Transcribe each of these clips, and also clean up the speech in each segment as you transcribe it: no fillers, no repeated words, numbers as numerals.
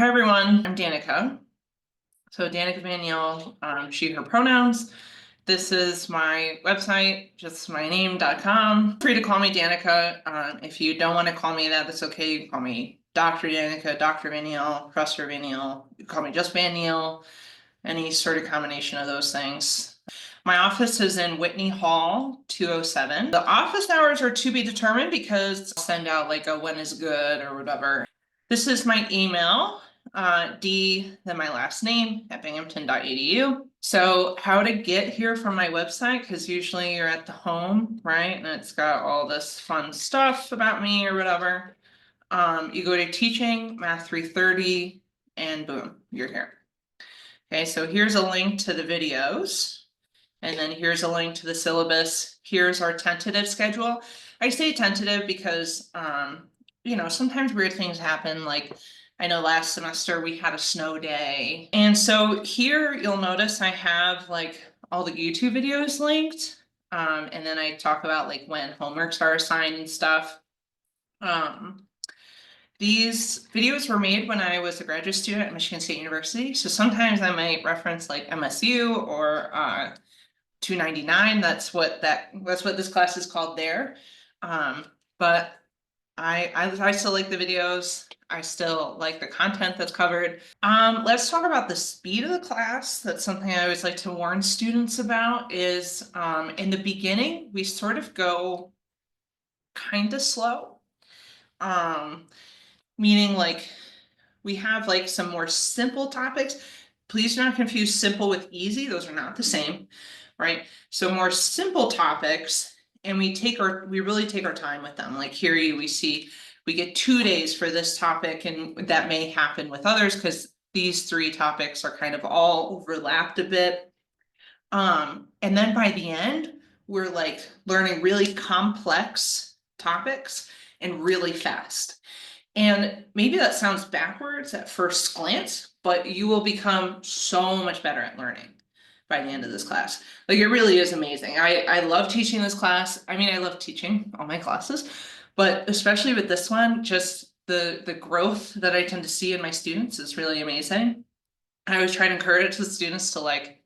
Hi everyone, I'm Danica. So Danica Vaniel, she, her pronouns. This is my website, just my name.com. Free to call me Danica. If you don't want to call me that, that's okay. You can call me Dr. Danica, Dr. Vaniel, Professor Vaniel. You can call me just Vaniel, any sort of combination of those things. My office is in Whitney Hall, 207. The office hours are to be determined because I'll send out like a when is good or whatever. This is my email, D, then my last name at binghamton.edu. So how to get here from my website, because usually you're at the home, right? And it's got all this fun stuff about me or whatever. You go to teaching, math 330, and boom, you're here. Okay, so here's a link to the videos. And then here's a link to the syllabus. Here's our tentative schedule. I say tentative because, sometimes weird things happen. Like I know last semester we had a snow day. And so here you'll notice I have like all the YouTube videos linked. And then I talk about like when homeworks are assigned and stuff. These videos were made when I was a graduate student at Michigan State University. So sometimes I might reference like MSU or 299. That's what this class is called there. But I still like the videos. I still like the content that's covered. Let's talk about the speed of the class. That's something I always like to warn students about is in the beginning, we sort of go kind of slow. Meaning like we have like some more simple topics. Please do not confuse simple with easy. Those are not the same, right? So more simple topics, and we really take our time with them. Like here we see we get 2 days for this topic, and that may happen with others because these 3 topics are kind of all overlapped a bit. And then by the end, we're like learning really complex topics and really fast. And maybe that sounds backwards at first glance, but you will become so much better at learning by the end of this class. Like it really is amazing. I love teaching this class. I mean, I love teaching all my classes, but especially with this one, just the growth that I tend to see in my students is really amazing. I always try to encourage the students to like,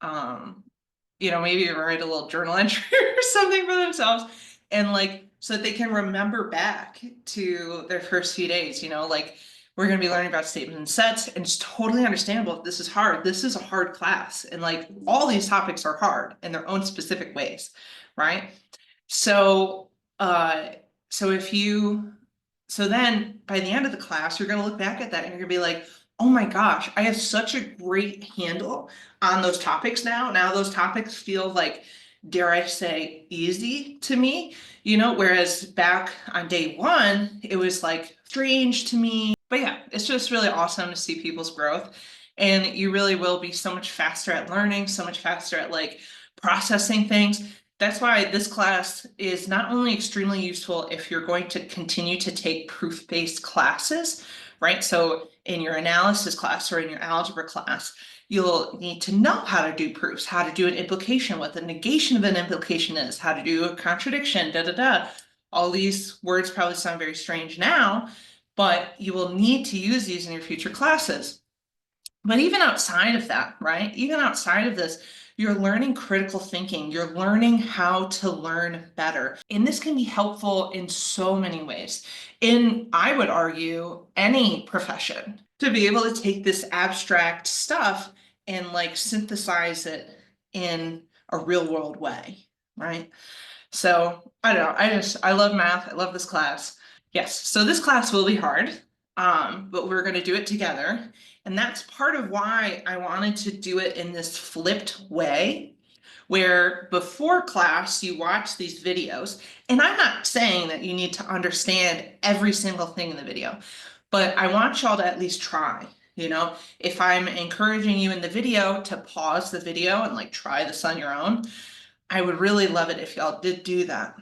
maybe write a little journal entry or something for themselves and like so that they can remember back to their first few days, like we're going to be learning about statements and sets, and it's totally understandable if this is hard. This is a hard class, and like all these topics are hard in their own specific ways, right? So so then by the end of the class, you're going to look back at that and you're going to be like, oh my gosh, I have such a great handle on those topics now. Now those topics feel like, dare I say, easy to me, whereas back on day 1, it was like strange to me. But yeah, it's just really awesome to see people's growth. And you really will be so much faster at learning, so much faster at like processing things. That's why this class is not only extremely useful if you're going to continue to take proof-based classes, right? So in your analysis class or in your algebra class, you'll need to know how to do proofs, how to do an implication, what the negation of an implication is, how to do a contradiction, All these words probably sound very strange now, but you will need to use these in your future classes. But even outside of that, right? Even outside of this, you're learning critical thinking. You're learning how to learn better. And this can be helpful in so many ways. In, I would argue, any profession, to be able to take this abstract stuff and like synthesize it in a real world way, right? So I don't know. I love math. I love this class. Yes, so this class will be hard, but we're going to do it together. And that's part of why I wanted to do it in this flipped way, where before class you watch these videos. And I'm not saying that you need to understand every single thing in the video, but I want y'all to at least try. If I'm encouraging you in the video to pause the video and like try this on your own, I would really love it if y'all did do that.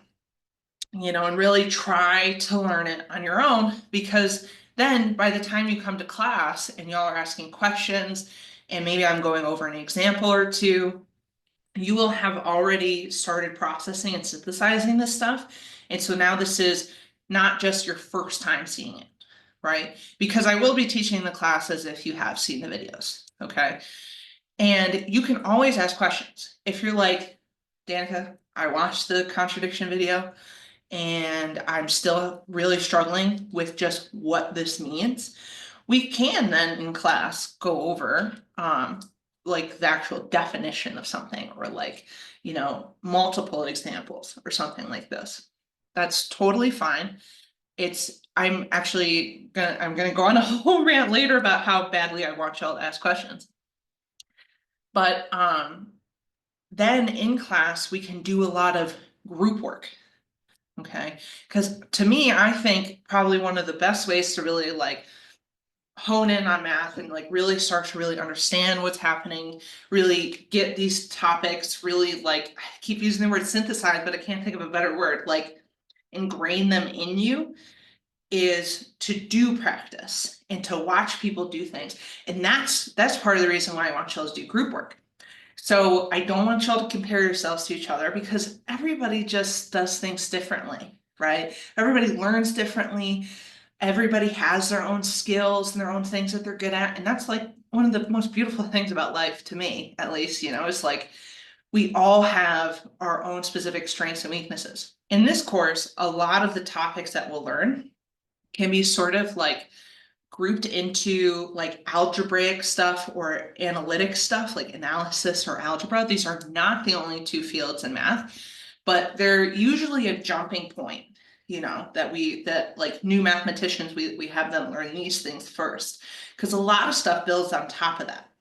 And really try to learn it on your own, because then by the time you come to class and y'all are asking questions and maybe I'm going over an example or two, you will have already started processing and synthesizing this stuff. And so now this is not just your first time seeing it, right? Because I will be teaching the class as if you have seen the videos, okay? And you can always ask questions. If you're like, Danica, I watched the contradiction video and I'm still really struggling with just what this means. We can then in class go over like the actual definition of something, or like, multiple examples or something like this. That's totally fine. I'm gonna go on a whole rant later about how badly I want y'all to ask questions. But then in class, we can do a lot of group work. Okay, because to me, I think probably one of the best ways to really like hone in on math and like really start to really understand what's happening, really get these topics, really like, I keep using the word synthesize, but I can't think of a better word, like ingrain them in you, is to do practice and to watch people do things. And that's part of the reason why I want y'all to do group work. So I don't want y'all to compare yourselves to each other, because everybody just does things differently, right? Everybody learns differently. Everybody has their own skills and their own things that they're good at. And that's like one of the most beautiful things about life, to me, at least, it's like we all have our own specific strengths and weaknesses. In this course, a lot of the topics that we'll learn can be sort of like grouped into like algebraic stuff or analytic stuff, like analysis or algebra. These are not the only two fields in math, but they're usually a jumping point, that like new mathematicians, we have them learn these things first, because a lot of stuff builds on top of that.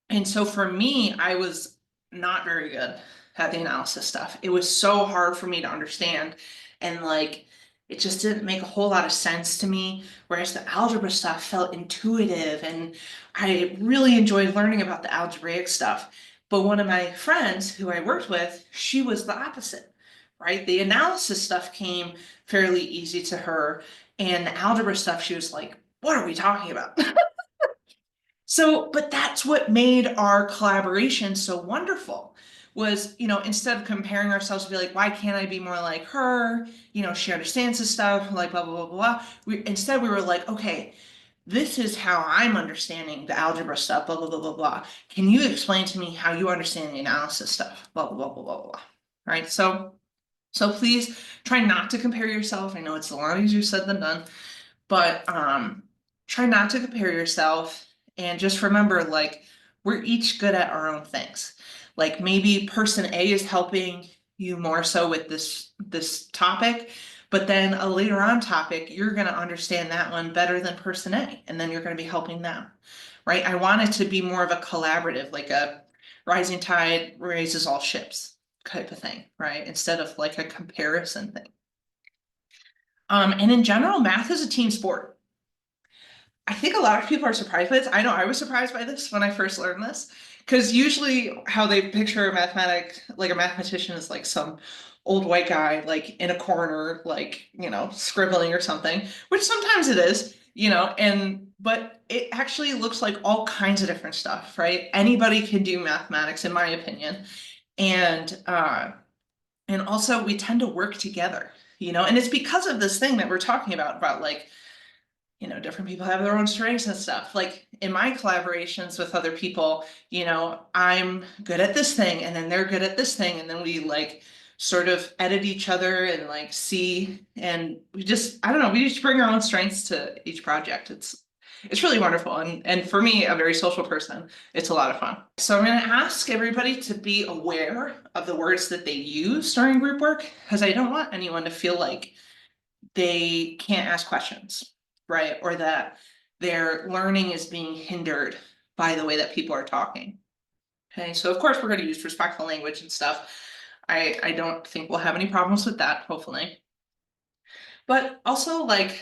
And so for me, I was not very good at the analysis stuff. It was so hard for me to understand. And like, it just didn't make a whole lot of sense to me. Whereas the algebra stuff felt intuitive, and I really enjoyed learning about the algebraic stuff. But one of my friends who I worked with, she was the opposite, right? The analysis stuff came fairly easy to her. And the algebra stuff, she was like, what are we talking about? So, but that's what made our collaboration so wonderful, was, instead of comparing ourselves to be like, why can't I be more like her? She understands this stuff, like blah, blah, blah, blah. Instead, we were like, okay, this is how I'm understanding the algebra stuff, blah, blah, blah, blah, blah. Can you explain to me how you understand the analysis stuff, blah, blah, blah, blah, blah, blah. Right? So please try not to compare yourself. I know it's a lot easier said than done, but try not to compare yourself, and just remember, like, we're each good at our own things. Like maybe person A is helping you more so with this topic, but then a later on topic, you're going to understand that one better than person A, and then you're going to be helping them, right? I want it to be more of a collaborative, like a rising tide raises all ships type of thing, right? Instead of like a comparison thing. And in general, math is a team sport. I think a lot of people are surprised by this. I know I was surprised by this when I first learned this, because usually how they picture a mathematician is like some old white guy, like in a corner, like, scribbling or something, which sometimes it is, but it actually looks like all kinds of different stuff, right? Anybody can do mathematics, in my opinion. And also we tend to work together, and it's because of this thing that we're talking about like, different people have their own strengths and stuff. Like in my collaborations with other people, I'm good at this thing and then they're good at this thing. And then we like sort of edit each other and like see, and I don't know, we just bring our own strengths to each project. It's really wonderful. And for me, a very social person, it's a lot of fun. So I'm going to ask everybody to be aware of the words that they use during group work, because I don't want anyone to feel like they can't ask questions, right? Or that their learning is being hindered by the way that people are talking. Okay, so of course we're going to use respectful language and stuff. I don't think we'll have any problems with that, hopefully. But also like,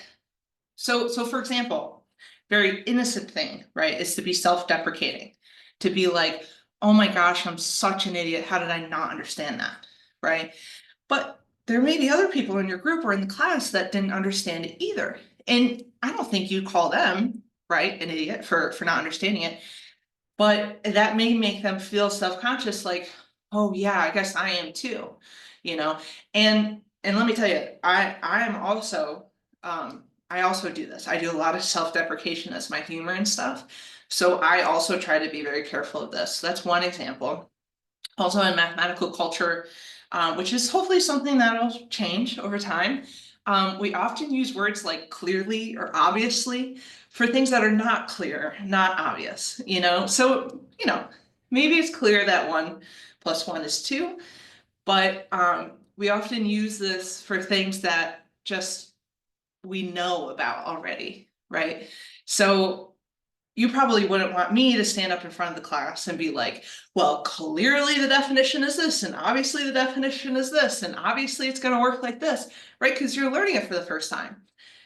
so for example, very innocent thing, right, is to be self-deprecating, to be like, oh my gosh, I'm such an idiot. How did I not understand that? Right? But there may be other people in your group or in the class that didn't understand it either. And I don't think you call them, right, an idiot for not understanding it. But that may make them feel self-conscious, like, oh yeah, I guess I am too, you know. And let me tell you, I am also I also do this. I do a lot of self-deprecation as my humor and stuff. So I also try to be very careful of this. So that's one example. Also in mathematical culture, which is hopefully something that'll change over time. We often use words like clearly or obviously for things that are not clear, not obvious, you know? So, you know, maybe it's clear that 1 + 1 is 2, but we often use this for things that just we know about already, right? So you probably wouldn't want me to stand up in front of the class and be like, well, clearly the definition is this, and obviously the definition is this, and obviously it's gonna work like this, right? Because you're learning it for the first time.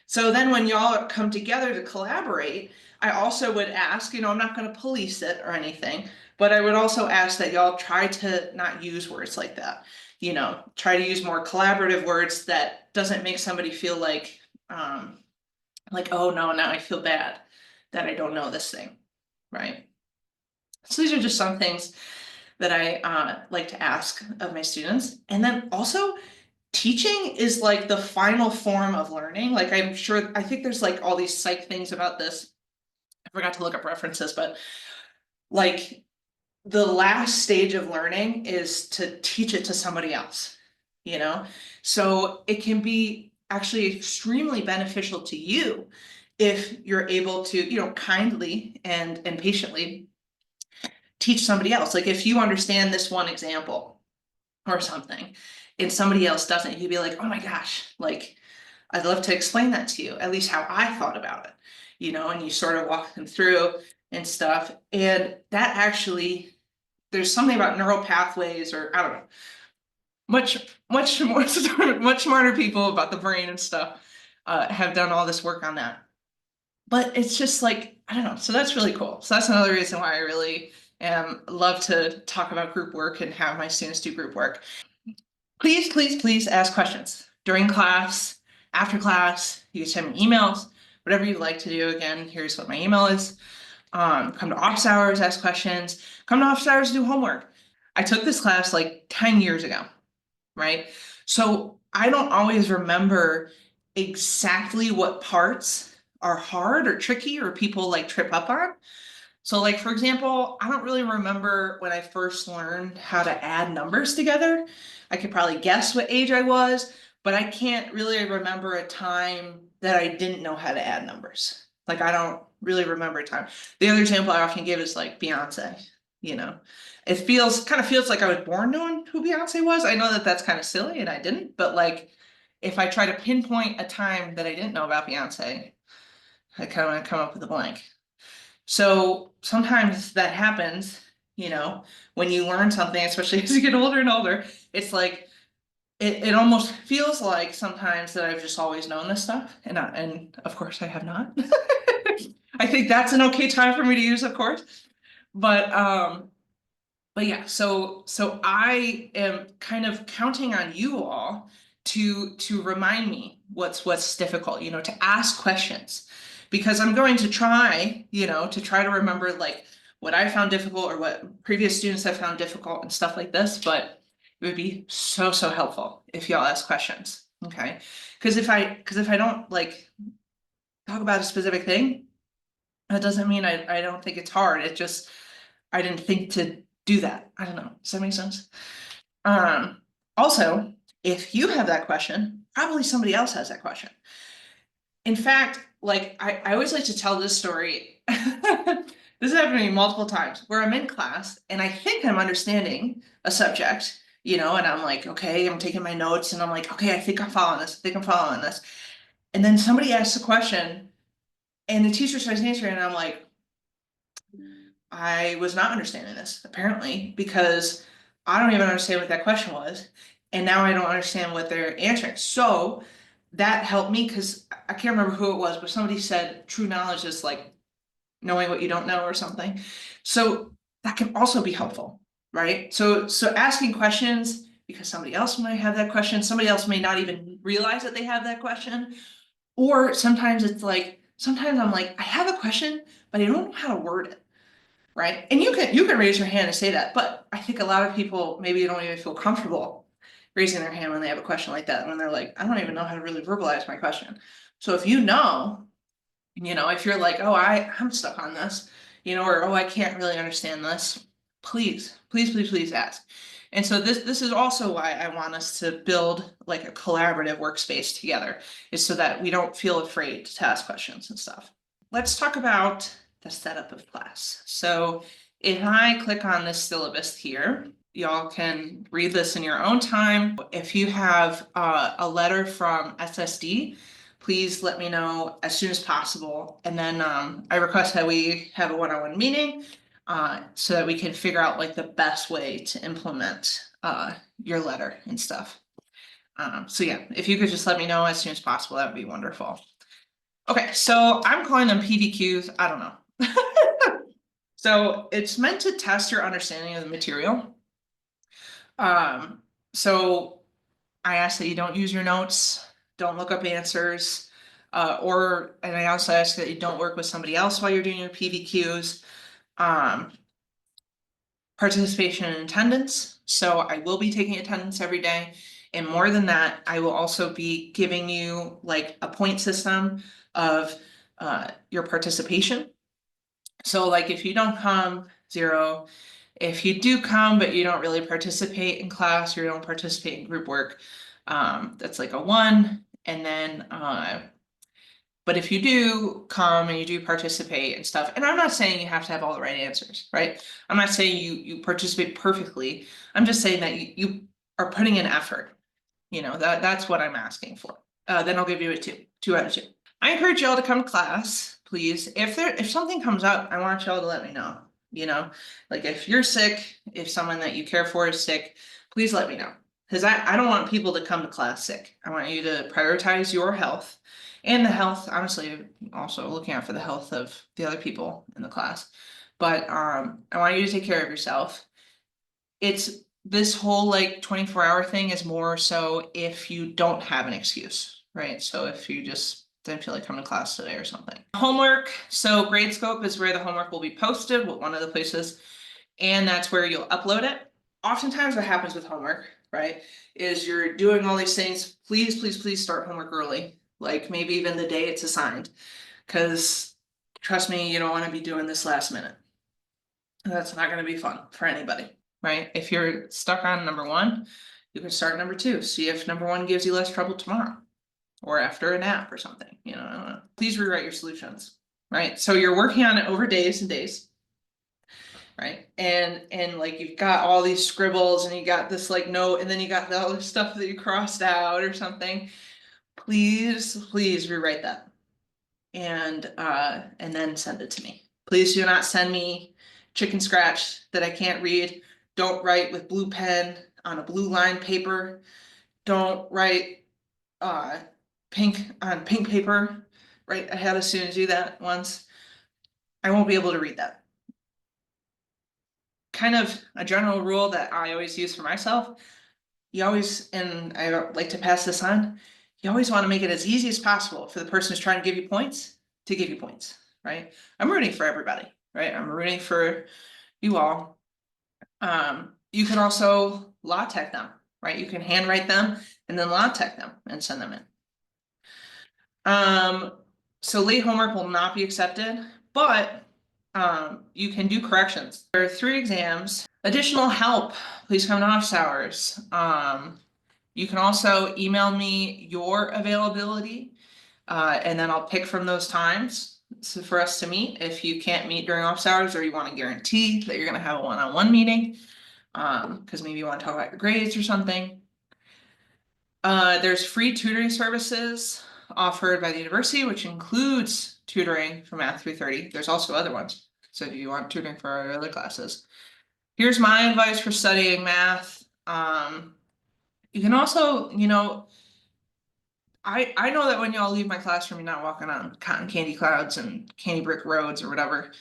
So then when y'all come together to collaborate, I also would ask, I'm not gonna police it or anything, but I would also ask that y'all try to not use words like that. Try to use more collaborative words that doesn't make somebody feel like, oh no, now I feel bad that I don't know this thing, right? So these are just some things that I like to ask of my students. And then also, teaching is like the final form of learning. Like I think there's like all these psych things about this. I forgot to look up references, but like the last stage of learning is to teach it to somebody else, you know? So it can be actually extremely beneficial to you if you're able to, kindly and patiently teach somebody else. Like if you understand this one example or something and somebody else doesn't, you'd be like, oh my gosh, like I'd love to explain that to you, at least how I thought about it, and you sort of walk them through and stuff. And that actually, there's something about neural pathways, or I don't know, much more much smarter people about the brain and stuff have done all this work on that. But it's just like, I don't know. So that's really cool. So that's another reason why I really love to talk about group work and have my students do group work. Please, please, please ask questions during class, after class. You can send me emails, whatever you'd like to do. Again, here's what my email is. Come to office hours, ask questions. Come to office hours, do homework. I took this class like 10 years ago, right? So I don't always remember exactly what parts are hard or tricky or people like trip up on. So like, for example, I don't really remember when I first learned how to add numbers together. I could probably guess what age I was, but I can't really remember a time that I didn't know how to add numbers. Like I don't really remember a time. The other example I often give is like Beyonce, you know. It kind of feels like I was born knowing who Beyonce was. I know that that's kind of silly and I didn't, but like if I try to pinpoint a time that I didn't know about Beyonce, I kind of come up with a blank. So sometimes that happens, when you learn something, especially as you get older and older, it's like it almost feels like sometimes that I've just always known this stuff, and of course I have not. I think that's an okay time for me to use, of course. But yeah, so I am kind of counting on you all to remind me what's difficult, to ask questions. Because I'm going to try, to remember like what I found difficult or what previous students have found difficult and stuff like this, but it would be so, so helpful if y'all ask questions. Okay. Because if I don't like talk about a specific thing, that doesn't mean I don't think it's hard. It just I didn't think to do that. I don't know. Does that make sense? Also, if you have that question, probably somebody else has that question. In fact, like I always like to tell this story. This has happened to me multiple times where I'm in class and I think I'm understanding a subject, and I'm like, okay, I'm taking my notes and I'm like, okay, I think I'm following this. I think I'm following this. And then somebody asks a question and the teacher starts answering and I'm like, I was not understanding this apparently because I don't even understand what that question was. And now I don't understand what they're answering. So that helped me because I can't remember who it was, but somebody said true knowledge is like knowing what you don't know or something. So that can also be helpful, right? So asking questions because somebody else might have that question, somebody else may not even realize that they have that question. Or sometimes it's like, sometimes I'm like, I have a question, but I don't know how to word it. Right? And you can raise your hand and say that, but I think a lot of people maybe don't even feel comfortable raising their hand when they have a question like that, when they're like, I don't even know how to really verbalize my question. So if you know, if you're like, oh, I'm stuck on this, or oh, I can't really understand this, please, please, please, please ask. And so this is also why I want us to build like a collaborative workspace together, is so that we don't feel afraid to ask questions and stuff. Let's talk about the setup of class. So if I click on this syllabus here, y'all can read this in your own time. If you have a letter from SSD, please let me know as soon as possible. And then I request that we have a one-on-one meeting so that we can figure out like the best way to implement your letter and stuff. So yeah, if you could just let me know as soon as possible, that would be wonderful. Okay, so I'm calling them PDQs. I don't know. So it's meant to test your understanding of the material. So I ask that you don't use your notes, don't look up answers, and I also ask that you don't work with somebody else while you're doing your PDQs. Participation and attendance. So I will be taking attendance every day. And more than that, I will also be giving you like a point system of your participation. So like if you don't come, 0. If you do come, but you don't really participate in class, or you don't participate in group work, that's like a 1. And then, but if you do come and you do participate and stuff, and I'm not saying you have to have all the right answers, right? I'm not saying you participate perfectly. I'm just saying that you are putting in effort. That's what I'm asking for. Then I'll give you a 2 out of 2. I encourage y'all to come to class, please. If something comes up, I want y'all to let me know. Like if you're sick, if someone that you care for is sick, please let me know. Because I don't want people to come to class sick. I want you to prioritize your health and the health, honestly, also looking out for the health of the other people in the class. But I want you to take care of yourself. It's this whole like 24-hour thing is more so if you don't have an excuse, right? So if you just didn't feel like coming to class today or something. Homework. So Gradescope is where the homework will be posted, one of the places, and that's where you'll upload it. Oftentimes what happens with homework, right, is you're doing all these things. Please, please, please start homework early, like maybe even the day it's assigned, because trust me, you don't want to be doing this last minute. That's not going to be fun for anybody, right? If you're stuck on number 1, you can start number 2. See if number 1 gives you less trouble tomorrow or after a nap or something, I don't know. Please rewrite your solutions, right? So you're working on it over days and days, right? And like you've got all these scribbles and you got this like note and then you got the other stuff that you crossed out or something. Please, please rewrite that and then send it to me. Please do not send me chicken scratch that I can't read. Don't write with blue pen on a blue line paper. Don't write pink on pink paper, right? I had a student do that once. I won't be able to read that. Kind of a general rule that I always use for myself. You always, and I like to pass this on, you always want to make it as easy as possible for the person who's trying to give you points to give you points, right? I'm rooting for everybody, right? I'm rooting for you all. You can also LaTeX them, right? You can handwrite them and then LaTeX them and send them in. So late homework will not be accepted, but you can do corrections. There are 3 exams. Additional help, please come to office hours. You can also email me your availability, and then I'll pick from those times for us to meet. If you can't meet during office hours or you want to guarantee that you're going to have a one-on-one meeting, because maybe you want to talk about your grades or something. There's free tutoring services offered by the university, which includes tutoring for Math 330. There's also other ones. So if you want tutoring for our other classes. Here's my advice for studying math. You can also, I know that when y'all leave my classroom, you're not walking on cotton candy clouds and candy brick roads or whatever.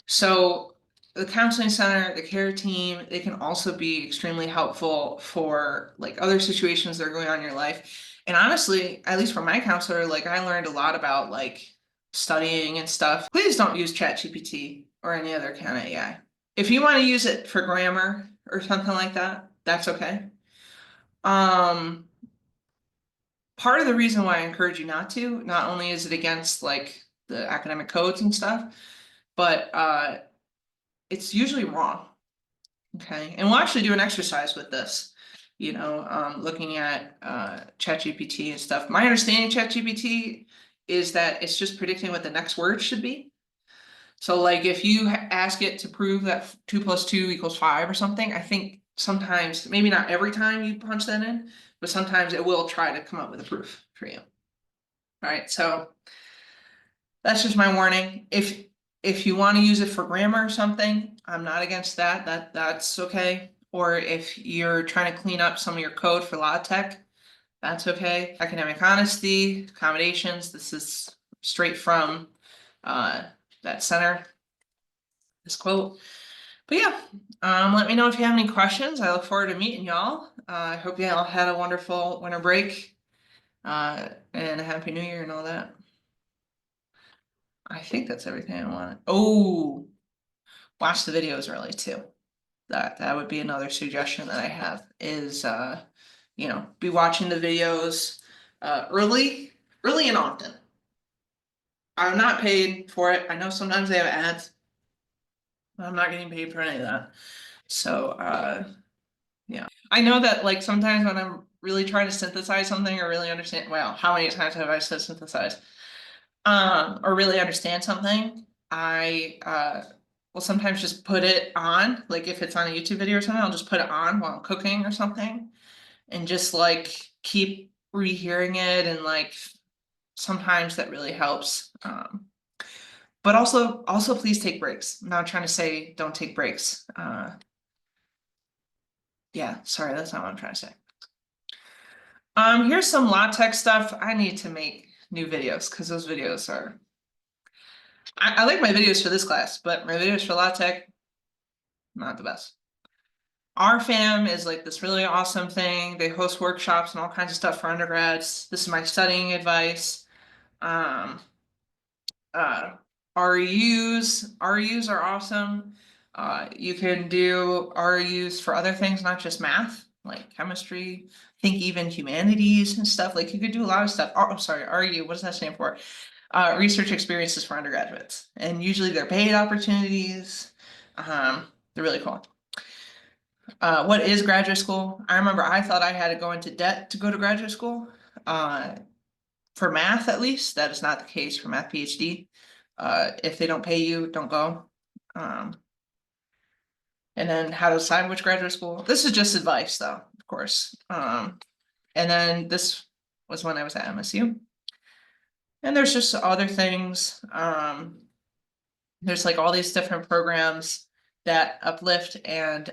So the counseling center, the care team, they can also be extremely helpful for like other situations that are going on in your life. And honestly, at least for my counselor, like I learned a lot about like studying and stuff. Please don't use ChatGPT or any other kind of AI. If you want to use it for grammar or something like that, that's okay. part of the reason why I encourage you not to, not only is it against like the academic codes and stuff, but it's usually wrong. Okay, and we'll actually do an exercise with this, you know, looking at ChatGPT and stuff. My understanding of ChatGPT is that it's just predicting what the next word should be. So like if you ask it to prove that 2 + 2 = 5 or something, I think sometimes, maybe not every time you punch that in, but sometimes it will try to come up with a proof for you. All right, so that's just my warning. If you want to use it for grammar or something, I'm not against that. That's okay. Or if you're trying to clean up some of your code for LaTeX, that's okay. Academic honesty, accommodations, this is straight from that center, this quote. But yeah, let me know if you have any questions. I look forward to meeting y'all. I hope y'all had a wonderful winter break and a happy new year and all that. I think that's everything I want. Oh, watch the videos early too. That would be another suggestion that I have is you know, be watching the videos early and often. I'm not paid for it. I know sometimes they have ads, but I'm not getting paid for any of that. So yeah. I know that like sometimes when I'm really trying to synthesize something or really understand, well, how many times have I said synthesize? Or really understand something, I will sometimes just put it on, like if it's on a YouTube video or something, I'll just put it on while I'm cooking or something. And just like keep rehearing it, and like sometimes that really helps. But also please take breaks. I'm not trying to say don't take breaks. Yeah, sorry, that's not what I'm trying to say. Here's some LaTeX stuff. I need to make new videos because those videos are I like my videos for this class, but my videos for LaTeX, not the best. RFAM is like this really awesome thing. They host workshops and all kinds of stuff for undergrads. This is my studying advice. Um, REUs are awesome. You can do REUs for other things, not just math, like chemistry. I think even humanities and stuff. Like you could do a lot of stuff. Oh, sorry, REU. What does that stand for? Research experiences for undergraduates, and usually they're paid opportunities. They're really cool. What is graduate school? I remember I thought I had to go into debt to go to graduate school. For math, at least, that is not the case for math PhD. If they don't pay you, don't go. And then how to decide which graduate school. This is just advice, though, of course. And then this was when I was at MSU. And there's just other things. There's like all these different programs that uplift and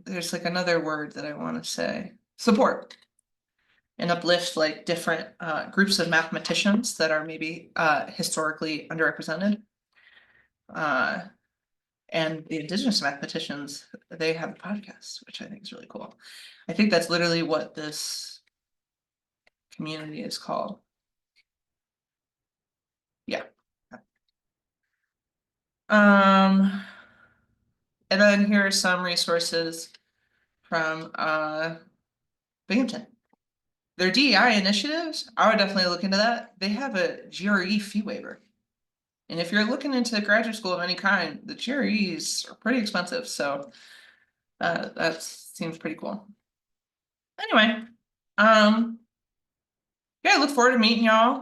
there's like another word that I want to say, support and uplift like different groups of mathematicians that are maybe historically underrepresented. And the indigenous mathematicians, they have a podcast, which I think is really cool. I think that's literally what this community is called. Yeah. And then here are some resources from Binghamton. Their DEI initiatives, I would definitely look into that. They have a GRE fee waiver. And if you're looking into graduate school of any kind, the GREs are pretty expensive, so that seems pretty cool. Anyway, yeah, I look forward to meeting y'all.